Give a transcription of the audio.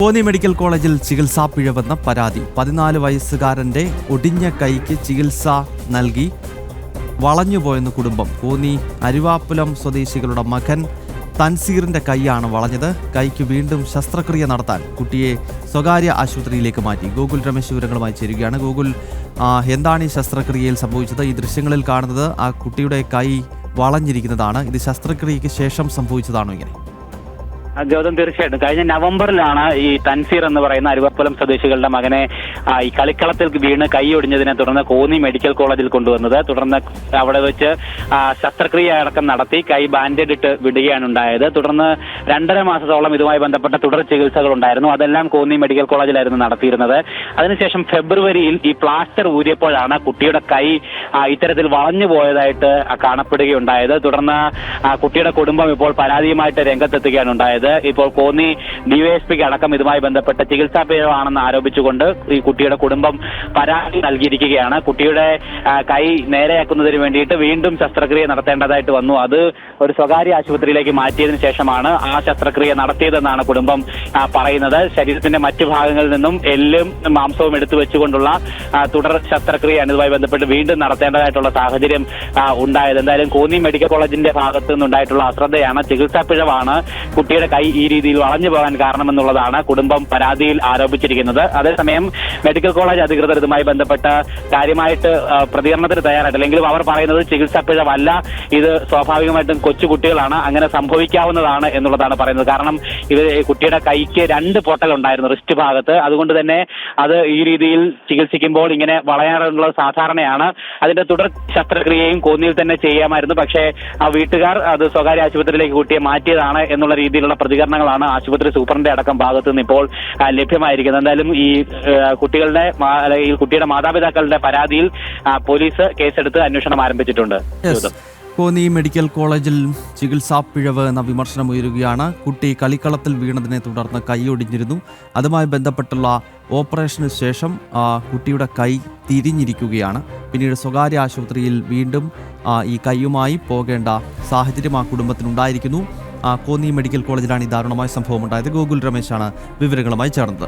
Konni medical കോളേജിൽ ചികിത്സാ പിഴവെന്ന പരാതി. 14 വയസ്സുകാരന്റെ ഒടിഞ്ഞ കൈക്ക് ചികിത്സ നൽകി വളഞ്ഞുപോയെന്ന് കുടുംബം. കോന്നി അരുവാപ്പുലം സ്വദേശികളുടെ മകൻ തൻസീറിന്റെ കൈയാണ് വളഞ്ഞത്. കൈക്ക് വീണ്ടും ശസ്ത്രക്രിയ നടത്താൻ കുട്ടിയെ സ്വകാര്യ ആശുപത്രിയിലേക്ക് മാറ്റി. ഗോകുൽ രമേശ് വിവരങ്ങളുമായി ചേരുകയാണ്. ഗോകുൽ, എന്താണ് ഈ ശസ്ത്രക്രിയയിൽ സംഭവിച്ചത്? ഈ ദൃശ്യങ്ങളിൽ കാണുന്നത് ആ കുട്ടിയുടെ കൈ വളഞ്ഞിരിക്കുന്നതാണ്. ഇത് ശസ്ത്രക്രിയയ്ക്ക് ശേഷം സംഭവിച്ചതാണോ ഇങ്ങനെ? ഗൗതം, തീർച്ചയായിട്ടും കഴിഞ്ഞ നവംബറിലാണ് ഈ തൻസീർ എന്ന് പറയുന്ന അരുവപ്പലം സ്വദേശികളുടെ മകനെ ഈ കളിക്കളത്തിൽ വീണ് കൈ ഒടിഞ്ഞതിനെ തുടർന്ന് കോന്നി മെഡിക്കൽ കോളേജിൽ കൊണ്ടുവന്നത്. തുടർന്ന് അവിടെ വെച്ച് ശസ്ത്രക്രിയ അടക്കം നടത്തി കൈ ബാൻഡേഡ് ഇട്ട് വിടുകയാണ് ഉണ്ടായത്. തുടർന്ന് 2.5 മാസത്തോളം ഇതുമായി ബന്ധപ്പെട്ട തുടർ ചികിത്സകൾ ഉണ്ടായിരുന്നു. അതെല്ലാം കോന്നി മെഡിക്കൽ കോളേജിലായിരുന്നു നടത്തിയിരുന്നത്. അതിനുശേഷം ഫെബ്രുവരിയിൽ ഈ പ്ലാസ്റ്റർ ഊരിയപ്പോഴാണ് കുട്ടിയുടെ കൈ ഇത്തരത്തിൽ വളഞ്ഞു പോയതായിട്ട് കാണപ്പെടുകയുണ്ടായത്. തുടർന്ന് കുട്ടിയുടെ കുടുംബം ഇപ്പോൾ പരാതിയുമായിട്ട് രംഗത്തെത്തുകയാണ് ഉണ്ടായത്. ഇപ്പോൾ കോന്നി ഡിവൈഎസ്പിക്ക് അടക്കം ഇതുമായി ബന്ധപ്പെട്ട ചികിത്സാ പിഴവാണെന്ന് ആരോപിച്ചുകൊണ്ട് ഈ കുട്ടിയുടെ കുടുംബം പരാതി നൽകിയിരിക്കുകയാണ്. കുട്ടിയുടെ കൈ നേരെയാക്കുന്നതിന് വേണ്ടിയിട്ട് വീണ്ടും ശസ്ത്രക്രിയ നടത്തേണ്ടതായിട്ട് വന്നു. അത് ഒരു സ്വകാര്യ ആശുപത്രിയിലേക്ക് മാറ്റിയതിനു ശേഷമാണ് ആ ശസ്ത്രക്രിയ നടത്തിയതെന്നാണ് കുടുംബം പറയുന്നത്. ശരീരത്തിന്റെ മറ്റു ഭാഗങ്ങളിൽ നിന്നും എല്ലും മാംസവും എടുത്തു വെച്ചുകൊണ്ടുള്ള തുടർ ശസ്ത്രക്രിയയാണ് ഇതുമായി ബന്ധപ്പെട്ട് വീണ്ടും നടത്തേണ്ടതായിട്ടുള്ള സാഹചര്യം ഉണ്ടായത്. എന്തായാലും കോന്നി മെഡിക്കൽ കോളേജിന്റെ ഭാഗത്തു നിന്നുണ്ടായിട്ടുള്ള അശ്രദ്ധയാണ്, ചികിത്സാ പിഴവാണ് കുട്ടിയുടെ കൈ ഈ രീതിയിൽ വളഞ്ഞു പോകാൻ കാരണമെന്നുള്ളതാണ് കുടുംബം പരാതിയിൽ ആരോപിച്ചിരിക്കുന്നത്. അതേസമയം മെഡിക്കൽ കോളേജ് അധികൃതർ ഇതുമായി ബന്ധപ്പെട്ട് കാര്യമായിട്ട് പ്രതികരണത്തിന് തയ്യാറായിട്ട്, അല്ലെങ്കിൽ അവർ പറയുന്നത് ചികിത്സാ പിഴവല്ല, ഇത് സ്വാഭാവികമായിട്ടും കൊച്ചുകുട്ടികളാണ്, അങ്ങനെ സംഭവിക്കാവുന്നതാണ് എന്നുള്ളതാണ് പറയുന്നത്. കാരണം ഇത് കുട്ടിയുടെ കൈക്ക് 2 പൊട്ടലുണ്ടായിരുന്നു റിസ്റ്റ് ഭാഗത്ത്. അതുകൊണ്ട് തന്നെ അത് ഈ രീതിയിൽ ചികിത്സിക്കുമ്പോൾ ഇങ്ങനെ വളയാറുള്ളത് സാധാരണയാണ്. അതിന്റെ തുടർ ശസ്ത്രക്രിയയും കോന്നിയിൽ തന്നെ ചെയ്യാമായിരുന്നു. പക്ഷേ ആ വീട്ടുകാർ അത് സ്വകാര്യ ആശുപത്രിയിലേക്ക് കുട്ടിയെ മാറ്റിയതാണ് എന്നുള്ള രീതിയിലുള്ള പ്രതികരണങ്ങളാണ് ആശുപത്രി സൂപ്രണ്ടിന്റെ അടക്കം ഭാഗത്ത് നിന്ന് ഇപ്പോൾ ലഭ്യമായിരിക്കുന്നത്. എന്തായാലും ഈ കുട്ടിയുടെ മാതാപിതാക്കളുടെ പരാതിയിൽ പോലീസ് കേസെടുത്ത് അന്വേഷണം ആരംഭിച്ചിട്ടുണ്ട്. കോന്നി മെഡിക്കൽ കോളേജിൽ ചികിത്സാ പിഴവ് എന്ന വിമർശനം ഉയരുകയാണ്. കുട്ടി കളിക്കളത്തിൽ വീണതിനെ തുടർന്ന് കൈ ഒടിഞ്ഞിരുന്നു. അതുമായി ബന്ധപ്പെട്ടുള്ള ഓപ്പറേഷന് ശേഷം കുട്ടിയുടെ കൈ തിരിഞ്ഞിരിക്കുകയാണ്. പിന്നീട് സ്വകാര്യ ആശുപത്രിയിൽ വീണ്ടും ഈ കൈയുമായി പോകേണ്ട സാഹചര്യം ആ കുടുംബത്തിനുണ്ടായിരിക്കുന്നു. കോന്നി മെഡിക്കൽ കോളേജിലാണ് ഈ ദാരുണമായ സംഭവം ഉണ്ടായത്. ഗോകുൽ രമേശാണ് വിവരങ്ങളുമായി ചേർന്നത്.